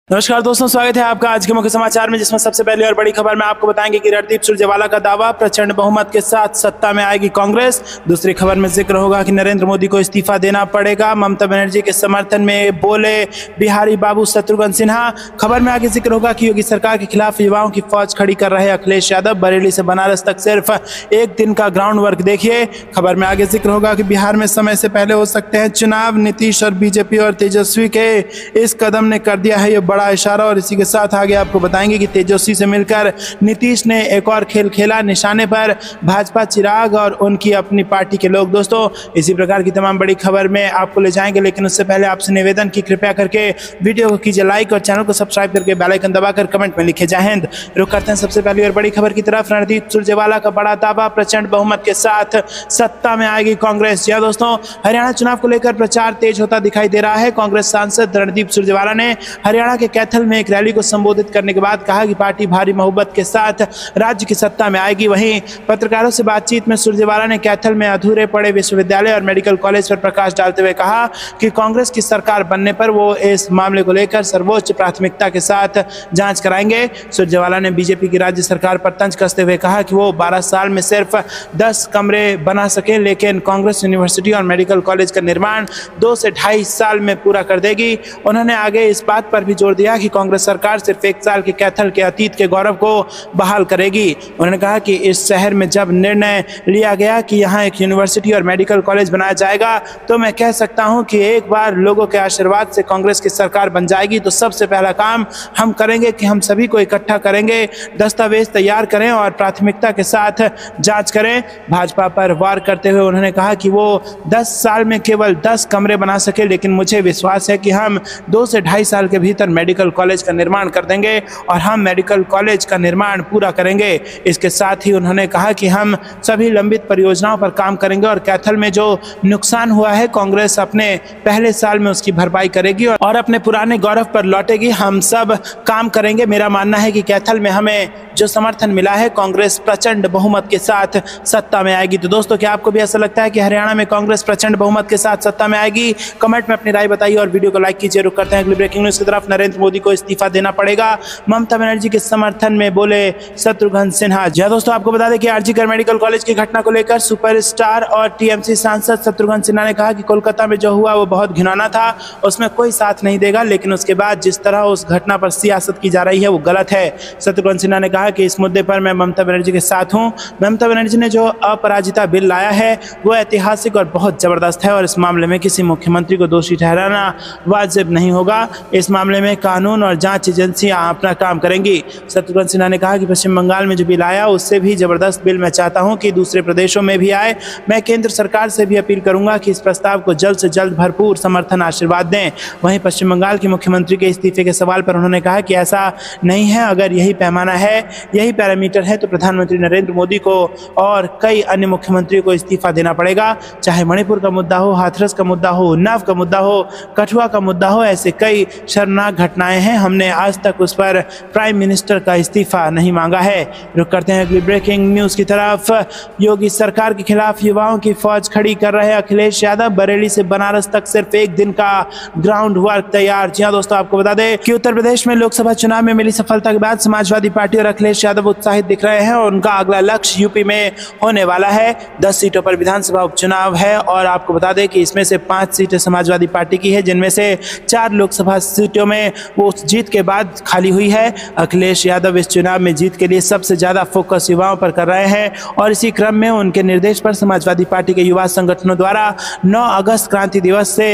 नमस्कार दोस्तों, स्वागत है आपका आज के मुख्य समाचार में, जिसमें सबसे पहले और बड़ी खबर में आपको बताएंगे कि रणदीप सुरजेवाला का दावा, प्रचंड बहुमत के साथ सत्ता में आएगी कांग्रेस। दूसरी खबर में जिक्र होगा कि नरेंद्र मोदी को इस्तीफा देना पड़ेगा, ममता बनर्जी के समर्थन में बोले बिहारी बाबू शत्रुघ्न सिन्हा। खबर में आगे जिक्र होगा कि योगी सरकार के खिलाफ युवाओं की फौज खड़ी कर रहे अखिलेश यादव, बरेली से बनारस तक सिर्फ एक दिन का ग्राउंड वर्क देखिए। खबर में आगे जिक्र होगा कि बिहार में समय से पहले हो सकते हैं चुनाव, नीतीश और बीजेपी और तेजस्वी के इस कदम ने कर दिया है ये बड़ा इशारा। और इसी के साथ आगे आपको बताएंगे कि तेजस्वी से मिलकर नीतीश ने एक और खेल खेला, निशाने पर भाजपा चिराग और उनकी अपनी पार्टी के लोग। दोस्तों, इसी प्रकार की तमाम बड़ी खबर में आपको ले जाएंगे, लेकिन उससे पहले आपसे निवेदन की कृपया करके वीडियो को कीजिए लाइक और चैनल को सब्सक्राइब करके बेल आइकन दबाकर कमेंट में लिखे जय हिंद। रुक करते हैं सबसे पहली और बड़ी खबर की तरफ। रणदीप सुरजेवाला का बड़ा दावा, प्रचंड बहुमत के साथ सत्ता में आएगी कांग्रेस। जी दोस्तों, हरियाणा चुनाव को लेकर प्रचार तेज होता दिखाई दे रहा है। कांग्रेस सांसद रणदीप सुरजेवाला ने हरियाणा के कैथल में एक रैली को संबोधित करने के बाद कहा कि पार्टी भारी मोहब्बत के साथ राज्य की सत्ता में आएगी। वहीं पत्रकारों से बातचीत में सुरजेवाला ने कैथल में अधूरे पड़े विश्वविद्यालय और मेडिकल कॉलेज पर प्रकाश डालते हुए कहा कि कांग्रेस की सरकार बनने पर वो इस मामले को लेकर सर्वोच्च प्राथमिकता के साथ जांच कराएंगे। सुरजेवाला ने बीजेपी की राज्य सरकार पर तंज कसते हुए कहा कि वो 12 साल में सिर्फ 10 कमरे बना सके, लेकिन कांग्रेस यूनिवर्सिटी और मेडिकल कॉलेज का निर्माण 2 से 2.5 साल में पूरा कर देगी। उन्होंने आगे इस बात पर भी जोर दिया कि कांग्रेस सरकार सिर्फ 1 साल के कैथल के अतीत के गौरव को बहाल करेगी। उन्होंने कहा कि इस शहर में जब निर्णय लिया गया कि यहाँ एक यूनिवर्सिटी और मेडिकल कॉलेज बनाया जाएगा, तो मैं कह सकता हूँ कि एक बार लोगों के आशीर्वाद से कांग्रेस की सरकार बन जाएगी तो सबसे पहला काम हम करेंगे कि हम सभी को इकट्ठा करेंगे, दस्तावेज तैयार करें और प्राथमिकता के साथ जांच करें। भाजपा पर वार करते हुए उन्होंने कहा कि वो 10 साल में केवल 10 कमरे बना सके, लेकिन मुझे विश्वास है कि हम 2 से 2.5 साल के भीतर मेडिकल कॉलेज का निर्माण कर देंगे और हम मेडिकल कॉलेज का निर्माण पूरा करेंगे। इसके साथ ही उन्होंने कहा कि हम सभी लंबित परियोजनाओं पर काम करेंगे और कैथल में जो नुकसान हुआ है कांग्रेस अपने पहले साल में उसकी भरपाई करेगी और अपने पुराने गौरव पर लौटेगी। हम सब काम करेंगे। मेरा मानना है कि कैथल में हमें जो समर्थन मिला है, कांग्रेस प्रचंड बहुमत के साथ सत्ता में आएगी। तो दोस्तों, क्या आपको भी ऐसा लगता है कि हरियाणा में कांग्रेस प्रचंड बहुमत के साथ सत्ता में आएगी? कमेंट में अपनी राय बताइए और वीडियो को लाइक कीजिए। रुक करते हैं अगली ब्रेकिंग न्यूज की तरफ। नरेंद्र मोदी को इस्तीफा देना पड़ेगा, ममता बनर्जी के समर्थन में बोले शत्रुघ्न सिन्हा। जी दोस्तों, आपको बता दें कि आरजीकर मेडिकल कॉलेज की घटना को लेकर सुपरस्टार और टीएमसी सांसद शत्रुघ्न सिन्हा ने कहा कि कोलकाता में जो हुआ वो बहुत घिनौना था, उसमें कोई साथ नहीं देगा, लेकिन उसके बाद जिस तरह उस घटना पर सियासत की जा रही है वो गलत है। शत्रुघ्न सिन्हा ने कहा कि इस मुद्दे पर मैं ममता बनर्जी के साथ हूं। ममता बनर्जी ने जो अपराजिता बिल लाया है वो ऐतिहासिक और बहुत जबरदस्त है और इस मामले में किसी मुख्यमंत्री को दोषी ठहराना वाजिब नहीं होगा। इस मामले में कानून और जांच एजेंसियां अपना काम करेंगी। शत्रुघ्न सिन्हा ने कहा कि पश्चिम बंगाल में जो बिल आया उससे भी जबरदस्त बिल मैं चाहता हूं कि दूसरे प्रदेशों में भी आए। मैं केंद्र सरकार से भी अपील करूंगा कि इस प्रस्ताव को जल्द से जल्द भरपूर समर्थन आशीर्वाद दें। वहीं पश्चिम बंगाल के मुख्यमंत्री के इस्तीफे के सवाल पर उन्होंने कहा कि ऐसा नहीं है, अगर यही पैमाना है, यही पैरामीटर है, तो प्रधानमंत्री नरेंद्र मोदी को और कई अन्य मुख्यमंत्रियों को इस्तीफा देना पड़ेगा। चाहे मणिपुर का मुद्दा हो, हाथरस का मुद्दा हो, उन्नाव का मुद्दा हो, कठुआ का मुद्दा हो, ऐसे कई शर्मनाक घटनाएं हैं। हमने आज तक उस पर प्राइम मिनिस्टर का इस्तीफा नहीं मांगा है। रुक करते हैं अगली ब्रेकिंग न्यूज की तरफ। योगी सरकार के खिलाफ युवाओं की फौज खड़ी कर रहे अखिलेश यादव, बरेली से बनारस तक सिर्फ एक दिन का ग्राउंड वर्क तैयार। जी दोस्तों, आपको बता दें कि उत्तर प्रदेश में लोकसभा चुनाव में मिली सफलता के बाद समाजवादी पार्टी और अखिलेश यादव उत्साहित दिख रहे हैं और उनका अगला लक्ष्य यूपी में होने वाला है। 10 सीटों पर विधानसभा उपचुनाव है और आपको बता दें कि इसमें से 5 सीटें समाजवादी पार्टी की है, जिनमें से 4 लोकसभा सीटों में वो जीत के बाद खाली हुई है। अखिलेश यादव इस चुनाव में जीत के लिए सबसे ज्यादा फोकस युवाओं पर कर रहे हैं और इसी क्रम में उनके निर्देश पर समाजवादी पार्टी के युवा संगठनों द्वारा 9 अगस्त क्रांति दिवस से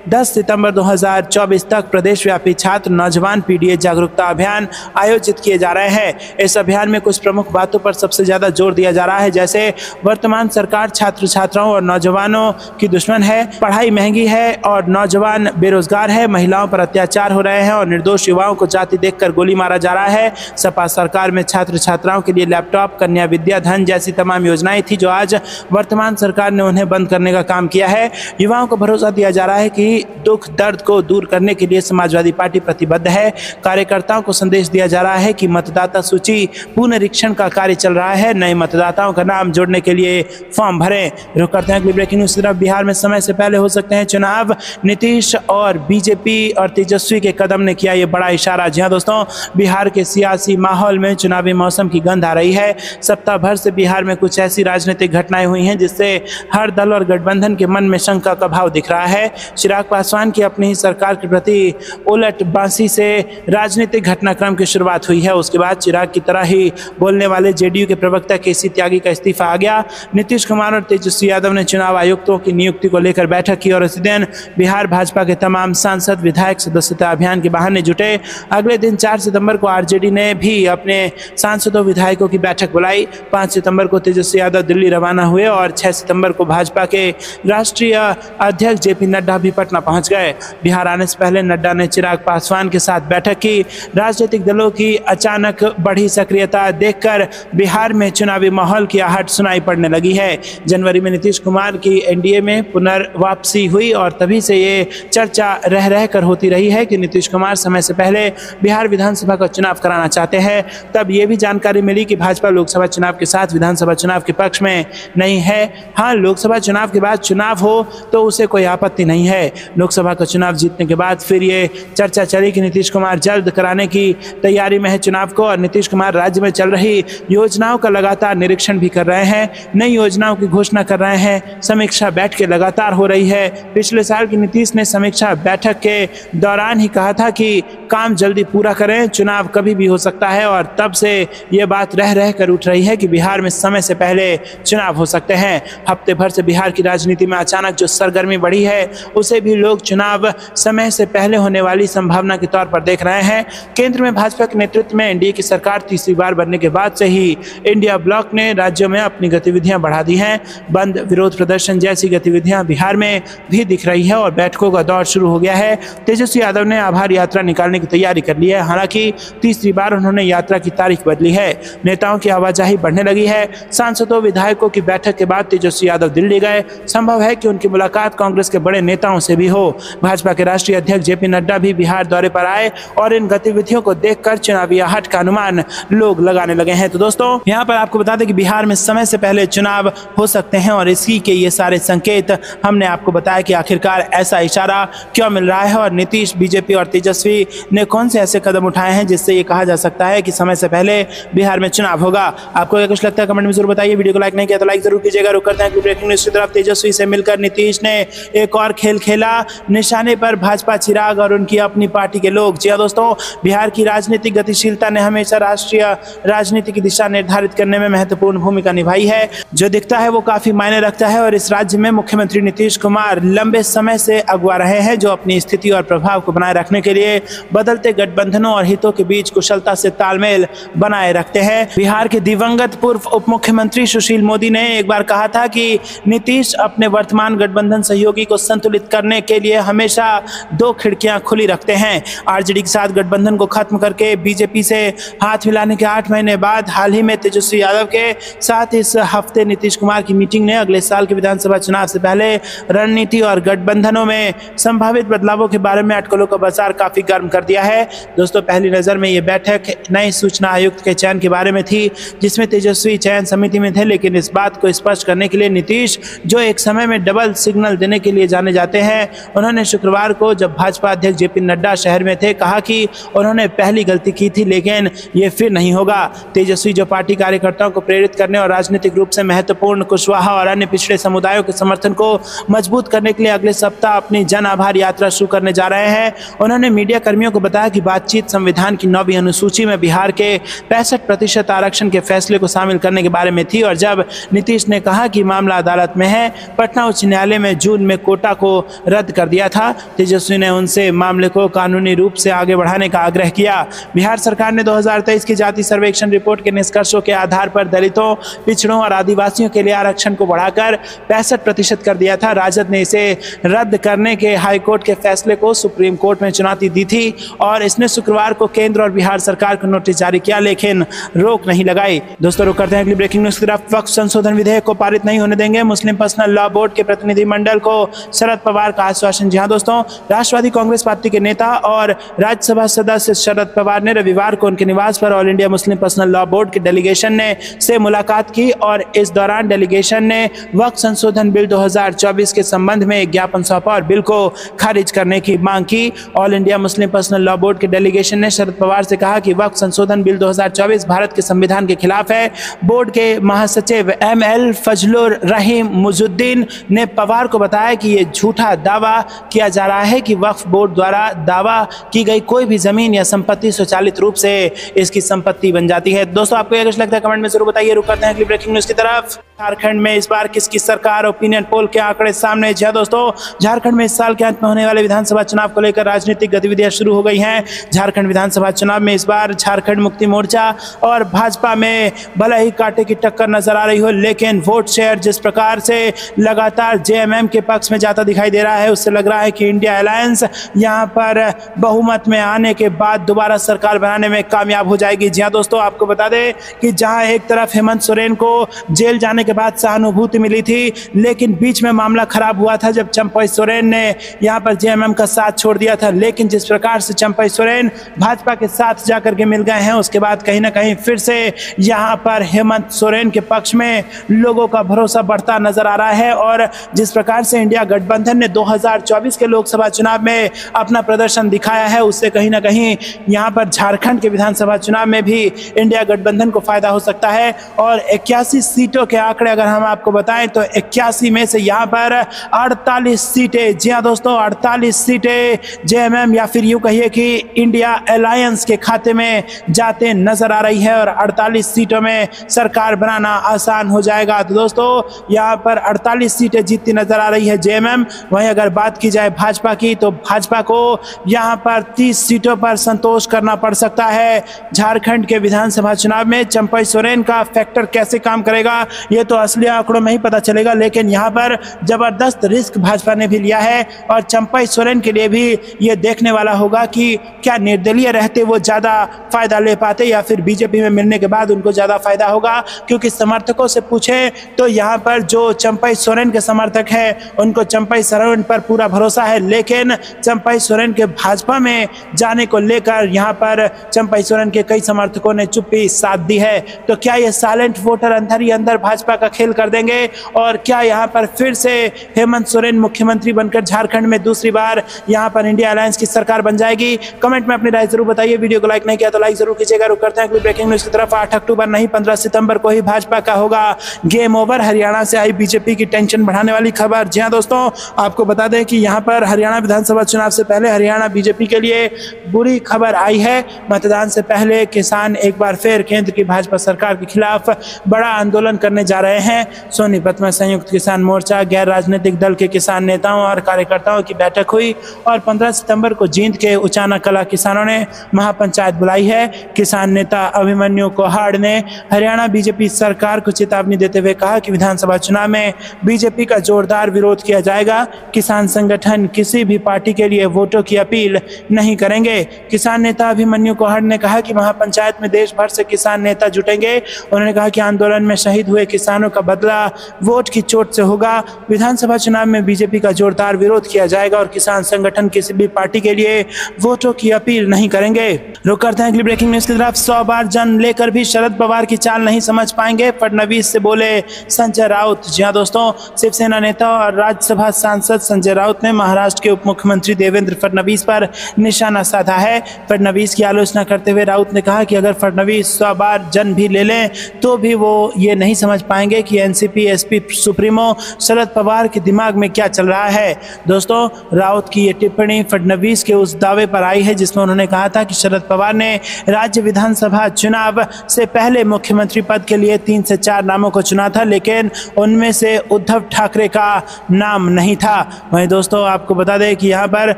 10 सितंबर 2024 तक प्रदेशव्यापी छात्र नौजवान पीडीए जागरूकता अभियान आयोजित किए जा रहे हैं। इस अभियान में कुछ प्रमुख बातों पर सबसे ज्यादा जोर दिया जा रहा है, जैसे वर्तमान सरकार छात्र छात्राओं और नौजवानों की दुश्मन है, पढ़ाई महंगी है और नौजवान बेरोजगार है, महिलाओं पर अत्याचार हो रहे हैं और निर्दोष युवाओं को जाति देखकर गोली मारा जा रहा है। सपा सरकार में छात्र छात्राओं के लिए लैपटॉप, कन्या विद्या धन जैसी तमाम योजनाएं थी जो आज वर्तमान सरकार ने उन्हें बंद करने का काम किया है। युवाओं को भरोसा दिया जा रहा है कि दुख दर्द को दूर करने के लिए समाजवादी पार्टी प्रतिबद्ध है। कार्यकर्ताओं को संदेश दिया जा रहा है कि मतदाता सूची पुनरीक्षण का कार्य चल रहा है, नए मतदाताओं का नाम जोड़ने के लिए फॉर्म भरें। रुक करते हैं अगली ब्रेकिंग न्यूज की तरफ। बिहार में समय से पहले हो सकते हैं चुनाव, नीतीश और बीजेपी और तेजस्वी के कदम ने किया ये बड़ा इशारा। जी हाँ दोस्तों, बिहार के सियासी माहौल में चुनावी मौसम की गंध आ रही है। सप्ताह भर से बिहार में कुछ ऐसी राजनीतिक घटनाएं हुई हैं जिससे हर दल और गठबंधन के मन में शंका का भाव दिख रहा है। चिराग पासवान की अपनी ही सरकार के प्रति उलट बांसी से राजनीतिक घटनाक्रम की शुरुआत हुई है। उसके बाद चिराग की तरह ही बोलने वाले जेडीयू के प्रवक्ता केसी त्यागी का इस्तीफा आ गया। नीतीश कुमार और तेजस्वी यादव ने चुनाव आयुक्तों की नियुक्ति को लेकर बैठक की और इसी दिन बिहार भाजपा के तमाम सांसद विधायक सदस्यता अभियान के बहाने जुटे। अगले दिन 4 सितंबर को आरजेडी ने भी अपने सांसदों विधायकों की बैठक बुलाई। 5 सितंबर को तेजस्वी यादव दिल्ली रवाना हुए और 6 सितंबर को भाजपा के राष्ट्रीय अध्यक्ष जेपी नड्डा भी पटना पहुंच गए। बिहार आने से पहले नड्डा ने चिराग पासवान के साथ बैठक की। राजनीतिक दलों की अचानक बढ़ी सक्रियता देखकर बिहार में चुनावी माहौल की आहट सुनाई पड़ने लगी है। जनवरी में नीतीश कुमार की एनडीए में पुनर्वापसी हुई और तभी से ये चर्चा रह रहकर होती रही है कि नीतीश कुमार समय से पहले बिहार विधानसभा का चुनाव कराना चाहते हैं। तब ये भी जानकारी मिली कि भाजपा लोकसभा चुनाव के साथ विधानसभा चुनाव के पक्ष में नहीं है। हाँ, लोकसभा चुनाव के बाद चुनाव हो तो उसे कोई आपत्ति नहीं है। लोकसभा का चुनाव जीतने के बाद फिर ये चर्चा चली कि नीतीश कुमार जल्द कराने की तैयारी में है चुनाव को और नीतीश कुमार राज्य में चल रही योजनाओं का लगातार निरीक्षण भी कर रहे हैं, नई योजनाओं की घोषणा कर रहे हैं। समीक्षा बैठकें लगातार हो रही है। पिछले साल की नीतीश ने समीक्षा बैठक के दौरान ही कहा था कि काम जल्दी पूरा करें, चुनाव कभी भी हो सकता है और तब से ये बात रह रह कर उठ रही है कि बिहार में समय से पहले चुनाव हो सकते हैं। हफ्ते भर से बिहार की राजनीति में अचानक जो सरगर्मी बढ़ी है उसे भी लोग चुनाव समय से पहले होने वाली संभावना के तौर पर देख रहे हैं। केंद्र में भाजपा के नेतृत्व में एनडीए की सरकार तीसरी बार बनने के बाद से ही इंडिया ब्लॉक ने राज्यों में अपनी गतिविधियां बढ़ा दी हैं। बंद, विरोध प्रदर्शन जैसी गतिविधियां बिहार में भी दिख रही है और बैठकों का दौर शुरू हो गया है। तेजस्वी यादव ने आभार यात्रा निकालने की तैयारी कर ली है। हालांकि तीसरी बार उन्होंने यात्रा की तारीख बदली है। नेताओं की आवाजाही बढ़ने लगी है। सांसदों विधायकों की बैठक के बाद तेजस्वी यादव दिल्ली गए। संभव है कि उनकी मुलाकात कांग्रेस के बड़े नेताओं से भी हो। भाजपा के राष्ट्रीय अध्यक्ष जेपी नड्डा भी बिहार दौरे पर आए और इन गतिविधियों को देखकर चुनावी आहट का अनुमान लोग लगाने लगे हैं। तो दोस्तों, यहाँ पर आपको बता दें कि बिहार में समय से पहले चुनाव हो सकते हैं और इसी के ये सारे संकेत हमने आपको बताया कि आखिरकार ऐसा इशारा क्यों मिल रहा है और नीतीश, बीजेपी और तेजस्वी ने कौन से ऐसे कदम उठाए हैं जिससे ये कहा जा सकता है कि समय से पहले बिहार में चुनाव होगा। आपको क्या कुछ लगता है कमेंट में जरूर बताइए। वीडियो को लाइक नहीं किया तो लाइक जरूर कीजिएगा। रुक करते हैं ब्रेकिंग न्यूज की तरफ। तेजस्वी से मिलकर नीतीश ने एक और खेल खेला। निशाने पर भाजपा, चिराग और उनकी अपनी पार्टी के लोग। जी हाँ दोस्तों, बिहार की राजनीतिक गतिशीलता ने हमेशा राष्ट्रीय राजनीति की दिशा निर्धारित करने में महत्वपूर्ण भूमिका निभाई है। जो दिखता है वो काफी मायने रखता है और इस राज्य में मुख्यमंत्री नीतीश कुमार लंबे समय से अगुवा रहे हैं, जो अपनी स्थिति और प्रभाव को बनाए रखने के लिए बदलते गठबंधनों और हितों के बीच कुशलता से तालमेल बनाए रखते हैं। बिहार के दिवंगत पूर्व उप मुख्यमंत्री सुशील मोदी ने एक बार कहा था कि नीतीश अपने वर्तमान गठबंधन सहयोगी को संतुलित करने के लिए हमेशा 2 खिड़कियां खुली रखते हैं। आरजेडी के साथ गठबंधन को खत्म करके बीजेपी से हाथ मिलाने के 8 महीने बाद हाल ही में तेजस्वी यादव के साथ इस हफ्ते नीतीश कुमार की मीटिंग ने अगले साल के विधानसभा चुनाव से पहले रणनीति और गठबंधनों में संभावित बदलावों के बारे में अटकलों का बाजार काफी गर्म कर दिया है। दोस्तों, पहली नजर में ये बैठक नए सूचना आयुक्त के चयन के बारे में थी, जिसमें तेजस्वी चयन समिति में थे, लेकिन इस बात को स्पष्ट करने के लिए नीतीश, जो एक समय में डबल सिग्नल देने के लिए जाने जाते हैं, उन्होंने शुक्रवार को जब भाजपा अध्यक्ष जेपी नड्डा शहर में थे कहा कि उन्होंने पहली गलती की थी लेकिन ये फिर नहीं होगा। तेजस्वी, जो पार्टी कार्यकर्ताओं को प्रेरित करने और राजनीतिक रूप से महत्वपूर्ण कुशवाहा और अन्य पिछड़े समुदायों के समर्थन को मजबूत करने के लिए अगले सप्ताह अपनी जन आभार यात्रा शुरू करने जा रहे हैं। उन्होंने मीडिया कर्मियों को बताया कि बातचीत संविधान की 9वीं अनुसूची में बिहार के 65% आरक्षण के फैसले को शामिल करने के बारे में थी और जब नीतीश ने कहा कि मामला अदालत में है, पटना उच्च न्यायालय में जून में कोटा को रद्द कर दिया था, तेजस्वी ने उनसे मामले को कानूनी रूप से आगे बढ़ाने का आग्रह किया। बिहार सरकार ने 2023 की जाति सर्वेक्षण रिपोर्ट के निष्कर्षों के आधार पर दलितों, पिछड़ों और आदिवासियों के लिए आरक्षण को बढ़ाकर 65% कर दिया था। राजद ने इसे रद्द करने के हाईकोर्ट के फैसले को सुप्रीम कोर्ट में चुनौती दी थी और इसने शुक्रवार को केंद्र और बिहार सरकार को नोटिस जारी किया, लेकिन रोक नहीं लगाई। दोस्तों, रुक करते हैं अगली ब्रेकिंग न्यूज की तरफ। वक्फ संशोधन विधेयक को पारित नहीं होने देंगे, मुस्लिम पर्सनल लॉ बोर्ड के प्रतिनिधिमंडल को शरद पवार का आश्वासन। जी हाँ दोस्तों, राष्ट्रवादी कांग्रेस पार्टी के नेता और राज्यसभा सदस्य शरद पवार ने रविवार को उनके निवास पर all India Muslim personal law board के डेलीगेशन से मुलाकात की और इस दौरान डेलीगेशन ने वक्फ संशोधन बिल 2024 के संबंध में एक ज्ञापन सौंपा और बिल को खारिज करने की मांग की। All India Muslim personal law board के डेलीगेशन ने शरद पवार से कहा कि वक्फ संशोधन बिल 2024 भारत के संविधान के खिलाफ है। बोर्ड के महासचिव ML फजलुर रहीम मुजुद्दीन ने पवार को बताया कि ये झूठा दावा किया जा रहा है कि वक्फ बोर्ड द्वारा दावा की गई कोई भी जमीन या संपत्ति स्वचालित रूप से इसकी संपत्ति बन जाती है। दोस्तों आपको यह कुछ लगता है कमेंट में जरूर बताइए। रुक करते हैं अगली ब्रेकिंग न्यूज की तरफ। झारखंड में इस बार किसकी सरकार, ओपिनियन पोल के आंकड़े सामने। जी दोस्तों, झारखंड में इस साल के अंत में होने वाले विधानसभा चुनाव को लेकर राजनीतिक गतिविधियां शुरू हो गई हैं। झारखंड विधानसभा चुनाव में इस बार झारखंड मुक्ति मोर्चा और भाजपा में भले ही कांटे की टक्कर नजर आ रही हो, लेकिन वोट शेयर जिस प्रकार से लगातार JMM के पक्ष में जाता दिखाई दे रहा है, उससे लग रहा है कि इंडिया अलायंस यहां पर बहुमत में आने के बाद दोबारा सरकार बनाने में कामयाब हो जाएगी। जी हाँ दोस्तों, आपको बता दें कि जहां एक तरफ हेमंत सोरेन को जेल जाने के बाद सहानुभूति मिली थी, लेकिन बीच में मामला खराब हुआ था जब चंपई सोरेन ने यहां पर JMM का साथ छोड़ दिया था। लेकिन जिस प्रकार से चंपई सोरेन भाजपा के साथ जाकर के मिल गए हैं, उसके बाद कहीं ना कहीं फिर से यहां पर हेमंत सोरेन के पक्ष में लोगों का भरोसा बढ़ता नजर आ रहा है। और जिस प्रकार से इंडिया गठबंधन ने 2024 के लोकसभा चुनाव में अपना प्रदर्शन दिखाया है, उससे कहीं ना कहीं यहां पर झारखंड के विधानसभा चुनाव में भी इंडिया गठबंधन को फायदा हो सकता है। और 81 सीटों के आंकड़े अगर हम आपको बताएं तो 81 में से यहां पर 48 सीटें, जी हां दोस्तों, 48 सीटें JMM या फिर यूं कहिए कि इंडिया अलायंस के खाते में जाते नजर आ रही है और 48 सीटों में सरकार बनाना आसान हो जाएगा। तो दोस्तों यहां पर 48 सीटें जीतती नजर आ रही है JMM। वहीं अगर बात की जाए भाजपा की, तो भाजपा को यहां पर 30 सीटों पर संतोष करना पड़ सकता है। झारखंड के विधानसभा चुनाव में चंपई सोरेन का फैक्टर कैसे काम करेगा, ये तो असली आंकड़ों में ही पता चलेगा, लेकिन यहां पर जबरदस्त रिस्क भाजपा ने भी लिया है और चंपई सोरेन के लिए भी ये देखने वाला होगा कि क्या निर्दलीय रहते वो ज्यादा फायदा ले पाते या फिर बीजेपी में मिलने के बाद उनको ज्यादा फायदा होगा। क्योंकि समर्थकों से पूछे तो यहाँ पर जो चंपई सोरेन के समर्थक हैं, उनको चंपई सोरेन पर पूरा भरोसा है, लेकिन चंपई सोरेन के भाजपा में जाने को लेकर यहाँ पर चंपई सोरेन के कई समर्थकों ने चुप्पी साध दी है। तो क्या ये साइलेंट वोटर अंदर ही अंदर भाजपा का खेल कर देंगे और क्या यहाँ पर फिर से हेमंत सोरेन मुख्यमंत्री बनकर झारखंड में दूसरी बार यहाँ पर इंडिया अलायंस की सरकार बन जाएगी? कमेंट में अपनी राय जरूर बताइए। वीडियो को लाइक नहीं किया तो लाइक जरूर कीजिएगा। रुक करते हैं अगली ब्रेकिंग न्यूज की तरफ। 8 अक्टूबर नहीं 15 सितंबर को ही भाजपा का होगा गेम ओवर। हरियाणा से आई बीजेपी की टेंशन बढ़ाने वाली खबर। जी हाँ दोस्तों, आपको बता दें कि यहाँ पर हरियाणा विधानसभा चुनाव से पहले हरियाणा बीजेपी के लिए बुरी खबर आई है। मतदान से पहले किसान एक बार फिर केंद्र की भाजपा सरकार के खिलाफ बड़ा आंदोलन करने जा रहे हैं। सोनीपत में संयुक्त किसान मोर्चा, गैर राजनीतिक दल के किसान नेताओं और कार्यकर्ताओं की बैठक हुई और 15 सितंबर को जींद के उचाना कला किसानों ने महापंचायत बुलाई है। किसान नेता अभिमन्यु कोहाड़ ने हरियाणा बीजेपी सरकार को चेतावनी देते हुए कहा कि विधानसभा चुनाव में बीजेपी का जोरदार विरोध किया जाएगा। किसान संगठन किसी भी पार्टी के लिए वोटों की अपील नहीं करेंगे। किसान नेता अभिमन्यु कोहाड़ ने कहा कि महापंचायत में देश भर से किसान नेता जुटेंगे। उन्होंने कहा कि आंदोलन में शहीद हुए किसानों का बदला वोट की चोट से होगा। विधानसभा चुनाव में बीजेपी का जोरदार विरोध किया जाएगा और किसान संगठन किसी भी पार्टी के लिए वोटों की अपील नहीं करेंगे। रुक करते हैं अगली ब्रेकिंग न्यूज की तरफ। 100 बार जन लेकर भी शरद पवार की चाल नहीं समझ पाएंगे, फडणवीस से बोले संजय राउत। जी हाँ दोस्तों, शिवसेना नेता और राज्यसभा सांसद संजय राउत ने महाराष्ट्र के उप मुख्यमंत्री देवेंद्र फडणवीस पर निशाना साधा है। फडणवीस की आलोचना करते हुए राउत ने कहा कि अगर फडणवीस 100 बार जन भी ले लें तो भी वो ये नहीं समझ पाएंगे कि NCP SP supremo Sharad Pawar के दिमाग में क्या चल रहा है। दोस्तों, राउत की ये टिप्पणी फडणवीस के उस दावे पर आई है जिसमें उन्होंने कहा था कि शरद पवार ने राज्य विधानसभा चुनाव से पहले मुख्यमंत्री पद के लिए 3 से 4 नामों को चुना था, लेकिन उनमें से उद्धव ठाकरे का नाम नहीं था। वहीं दोस्तों, आपको बता दें कि यहाँ पर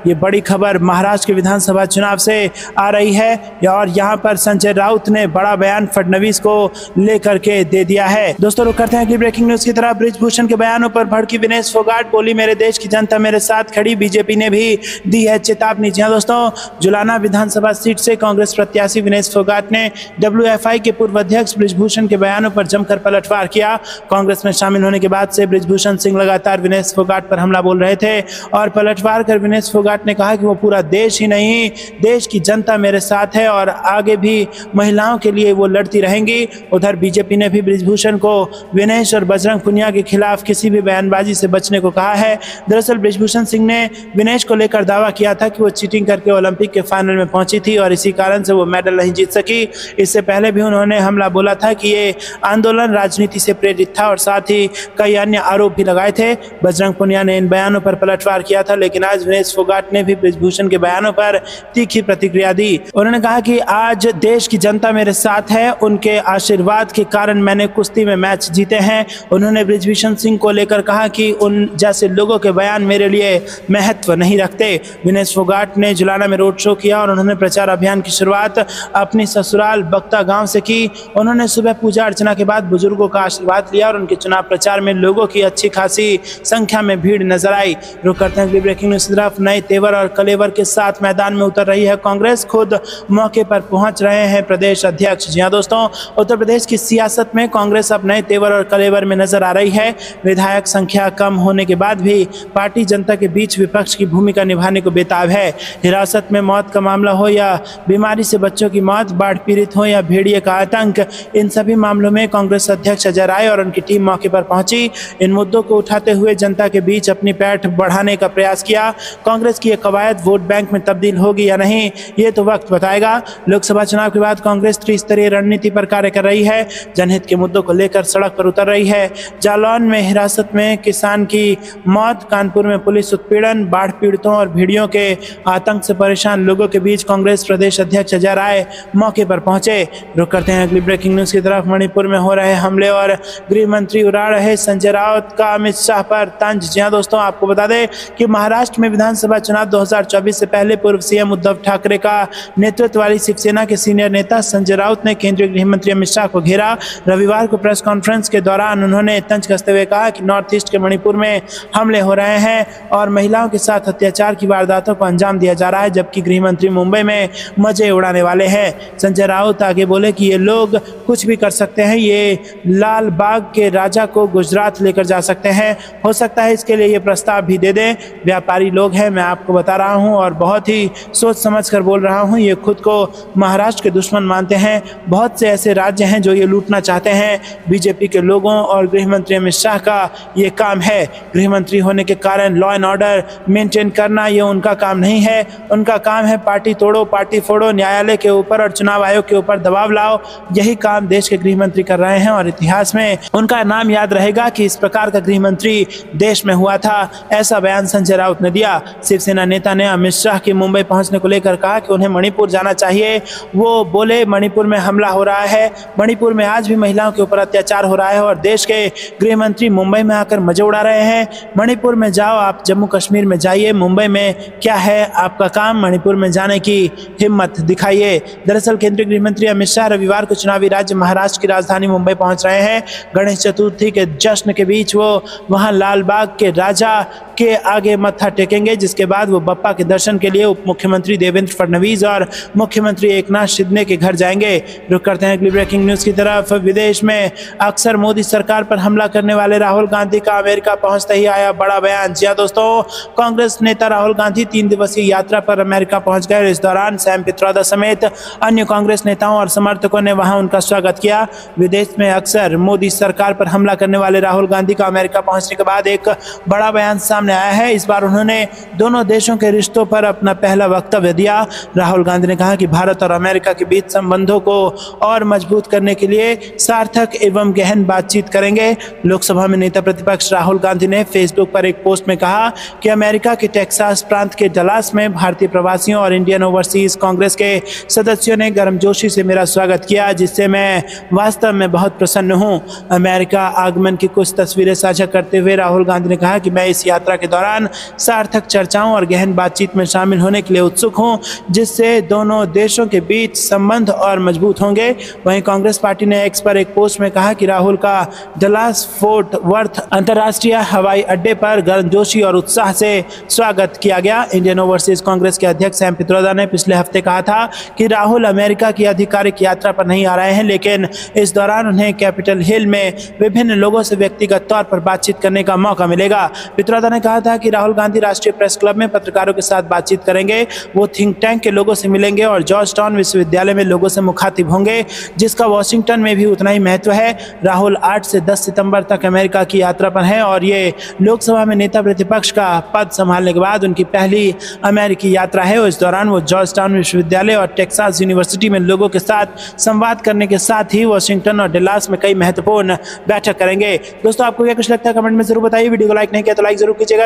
ये बड़ी खबर महाराष्ट्र के विधानसभा चुनाव से आ रही है और यहाँ पर संजय राउत ने बड़ा बयान फडणवीस को लेकर के दे दिया है। दोस्तों, रुक करते हैं अगली ब्रेकिंग न्यूज की तरफ। बृजभूषण के बयानों पर भड़की विनेश फोगाट, बोली मेरे देश की जनता मेरे साथ खड़ी, बीजेपी ने भी दी है चेतावनी। जी हाँ दोस्तों, जुलाना विधानसभा सीट से कांग्रेस प्रत्याशी विनेश फोगाट ने WFI के पूर्व अध्यक्ष बृजभूषण के बयानों पर जमकर पलटवार किया। कांग्रेस में शामिल होने के बाद से बृजभूषण सिंह लगातार विनेश फोगाट पर हमला बोल रहे थे और पलटवार कर विनेश फोगाट ने कहा कि वो पूरा देश ही नहीं, देश की जनता मेरे साथ है और आगे भी महिलाओं के लिए वो लड़ती रहेंगी। उधर बीजेपी ने भी बृजभूषण को विनेश और बजरंग पुनिया के खिलाफ किसी भी बयानबाजी से बचने को कहा है। दरअसल बृजभूषण सिंह ने विनेश को लेकर दावा किया था कि वो चीटिंग करके ओलंपिक के फाइनल में पहुंची थी और इसी कारण से वो मेडल नहीं जीत सकी। इससे पहले भी उन्होंने हमला बोला था कि ये आंदोलन राजनीति से प्रेरित था और साथ ही कई अन्य आरोप भी लगाए थे। बजरंग पुनिया ने इन बयानों पर पलटवार किया था, लेकिन आज विनेश फोगाट ने भी बृजभूषण के बयानों पर तीखी प्रतिक्रिया दी। उन्होंने कहा कि आज देश की जनता मेरे साथ है, उनके आशीर्वाद के कारण मैंने कुश्ती में मैच जीते हैं। उन्होंने बृजभूषण सिंह को लेकर कहा कि उन जैसे लोगों के बयान मेरे लिए महत्व नहीं रखते। विनेश फोगाट ने जुलाना में रोड शो किया और उन्होंने प्रचार अभियान की शुरुआत अपनी ससुराल बक्ता गांव से की। उन्होंने सुबह पूजा अर्चना के बाद बुजुर्गों का आशीर्वाद लिया और उनके चुनाव प्रचार में लोगों की अच्छी खासी संख्या में भीड़ नजर आई। रुक करते हैं ब्रेकिंग न्यूज की तरफ। नए तेवर और कलेवर के साथ मैदान में उतर रही है कांग्रेस, खुद मौके पर पहुंच रहे हैं प्रदेश अध्यक्ष। जी हां दोस्तों, उत्तर प्रदेश की सियासत में कांग्रेस अब नए तेवर और कलेवर में नजर आ रही है। विधायक संख्या कम होने के बाद भी पार्टी जनता के बीच विपक्ष की भूमिका निभाने को बेताब है। हिरासत में मौत का मामला हो या बीमारी से बच्चों की मौत, बाढ़ पीड़ित हो या भेड़िए का आतंक, इन सभी मामलों में कांग्रेस अध्यक्ष अजय राय और उनकी टीम मौके पर पहुंची। इन मुद्दों को उठाते हुए जनता के बीच अपनी पैठ बढ़ाने का प्रयास किया। कांग्रेस की यह कवायद वोट बैंक में तब्दील होगी या नहीं, ये तो वक्त बताएगा। लोकसभा चुनाव के बाद कांग्रेस त्रिस्तरीय रणनीति पर कार्य कर रही है, जनहित के मुद्दों को लेकर सड़क पर उतर रही है। जालौन में हिरासत में किसान की मौत, कानपुर में पुलिस उत्पीड़न, बाढ़ पीड़ितों और भेड़ियों के आतंक से परेशान लोगों के बीच कांग्रेस प्रदेश अध्यक्ष अजय राय मौके पर पहुंचे। रुक करते हैं अगली ब्रेकिंग न्यूज की तरफ। मणिपुर में हो रहे हमले और गृह मंत्री उड़ा रहे संजय राउत का अमित शाह पर तंज। जी हां दोस्तों, आपको बता दें कि महाराष्ट्र में विधानसभा चुनाव 2024 से पहले पूर्व सीएम उद्धव ठाकरे का नेतृत्व वाली शिवसेना के सीनियर नेता संजय राउत ने केंद्रीय गृह मंत्री अमित शाह को घेरा। रविवार को प्रेस कॉन्फ्रेंस के दौरान उन्होंने तंज कसते हुए कहा कि नॉर्थ ईस्ट के मणिपुर में हमले हो रहे हैं और महिलाओं के साथ अत्याचार की वारदातों को अंजाम दिया जा रहा है, जबकि गृह मंत्री मुंबई में मजे उड़ाने वाले हैं। संजय राउत आगे बोले कि ये लोग कुछ भी कर सकते हैं, ये लाल बाग के राजा को गुजरात लेकर जा सकते हैं, हो सकता है इसके लिए ये प्रस्ताव भी दे दें। व्यापारी लोग हैं, मैं आपको बता रहा हूं और बहुत ही सोच समझ कर बोल रहा हूं। ये खुद को महाराष्ट्र के दुश्मन मानते हैं। बहुत से ऐसे राज्य हैं जो ये लूटना चाहते हैं। बीजेपी के लोगों और गृह मंत्री अमित शाह का ये काम है। गृह मंत्री होने के कारण लॉ एंड ऑर्डर मेंटेन करना ये उनका काम नहीं है। उनका काम है पार्टी तोड़ो, पार्टी फोड़ो, न्यायालय के ऊपर और चुनाव आयोग के ऊपर दबाव लाओ। यही काम देश के गृह मंत्री कर रहे हैं और इतिहास में उनका नाम याद रहेगा कि इस प्रकार का गृह मंत्री देश में हुआ था। ऐसा बयान संजय राउत ने दिया। शिवसेना नेता ने अमित शाह के मुंबई पहुंचने को लेकर कहा कि उन्हें मणिपुर जाना चाहिए। वो बोले मणिपुर में हमला हो रहा है, मणिपुर में आज भी महिलाओं के ऊपर अत्याचार हो रहा है और देश के गृह मंत्री मुंबई में आकर मजे उड़ा रहे हैं। मणिपुर में जाओ, आप जम्मू कश्मीर में जाइए, मुंबई में क्या है आपका काम, मणिपुर में जाने की हिम्मत दिखाइए। दरअसल केंद्रीय गृह मंत्री अमित शाह रविवार को चुनावी राज्य महाराष्ट्र की राजधानी मुंबई पहुंच रहे हैं। गणेश चतुर्थी के जश्न के बीच वो वहां लाल बाग के राजा के आगे मत्था टेकेंगे, जिसके बाद वो बप्पा के दर्शन के लिए उप मुख्यमंत्री देवेंद्र फडणवीस और मुख्यमंत्री एकनाथ शिंदे के घर जाएंगे। रुक करते हैं अगली ब्रेकिंग न्यूज की तरफ। विदेश में अक्सर मोदी सरकार पर हमला करने वाले राहुल गांधी का अमेरिका पहुंचते ही आया बड़ा बयान। जी हां दोस्तों, कांग्रेस नेता राहुल गांधी 3 दिवसीय यात्रा पर अमेरिका पहुंच गए। इस दौरान सैम पित्रोदा समेत अन्य कांग्रेस नेताओं और समर्थकों ने वहां उनका स्वागत किया। विदेश में अक्सर मोदी सरकार पर हमला करने वाले राहुल गांधी का अमेरिका पहुंचने के बाद एक बड़ा बयान सामने आया है। इस बार उन्होंने दोनों देशों के रिश्तों पर अपना पहला वक्तव्य दिया। राहुल गांधी ने कहा कि भारत और अमेरिका के बीच संबंधों को और मजबूत करने के लिए सार्थक एवं गहन बातचीत करेंगे। लोकसभा में नेता प्रतिपक्ष राहुल गांधी ने फेसबुक पर एक पोस्ट में कहा कि अमेरिका के टेक्सास प्रांत के डलास में भारतीय प्रवासियों और इंडियन ओवरसीज कांग्रेस के सदस्यों ने गर्मजोशी से मेरा स्वागत किया, जिससे मैं वास्तव में बहुत प्रसन्न हूं। अमेरिका आगमन की कुछ तस्वीरें साझा करते हुए राहुल गांधी ने कहा कि मैं इस यात्रा के दौरान सार्थक चर्चाओं और गहन बातचीत में शामिल होने के लिए उत्सुक हूं, जिससे दोनों देशों के बीच संबंध और मजबूत होंगे। वहीं कांग्रेस पार्टी ने एक्स पर एक पोस्ट में कहा कि राहुल का डलास फोर्ट वर्थ अंतर्राष्ट्रीय हवाई अड्डे पर गर्मजोशी और उत्साह से स्वागत किया गया। इंडियन ओवरसीज कांग्रेस के अध्यक्ष सैम पित्रोदा ने पिछले हफ्ते कहा था कि राहुल अमेरिका की आधिकारिक यात्रा पर नहीं आ रहे हैं, लेकिन इस दौरान उन्हें कैपिटल हिल में विभिन्न लोगों से व्यक्तिगत तौर पर बातचीत करने का मौका मिलेगा। पित्रोदा ने कहा था कि राहुल गांधी राष्ट्रीय प्रेस क्लब में पत्रकारों के साथ बातचीत करेंगे, वो थिंक टैंक के लोगों से मिलेंगे और जॉर्ज टाउन विश्वविद्यालय में लोगों से मुखातिब होंगे, जिसका वॉशिंगटन में भी उतना ही महत्व है। राहुल 8 से 10 सितंबर तक अमेरिका की यात्रा पर हैं और ये लोकसभा में नेता प्रतिपक्ष का पद संभालने के बाद उनकी पहली अमेरिकी यात्रा है और इस दौरान वो जॉर्ज टाउन विश्वविद्यालय और टेक्सास यूनिवर्सिटी में लोगों के साथ संवाद करने के साथ ही वाशिंगटन और डल्लास में कई महत्वपूर्ण बैठक करेंगे। दोस्तों, आपको क्या कुछ लगता है कमेंट में जरूर बताइए। वीडियो को लाइक नहीं किया तो लाइक जरूर कीजिएगा।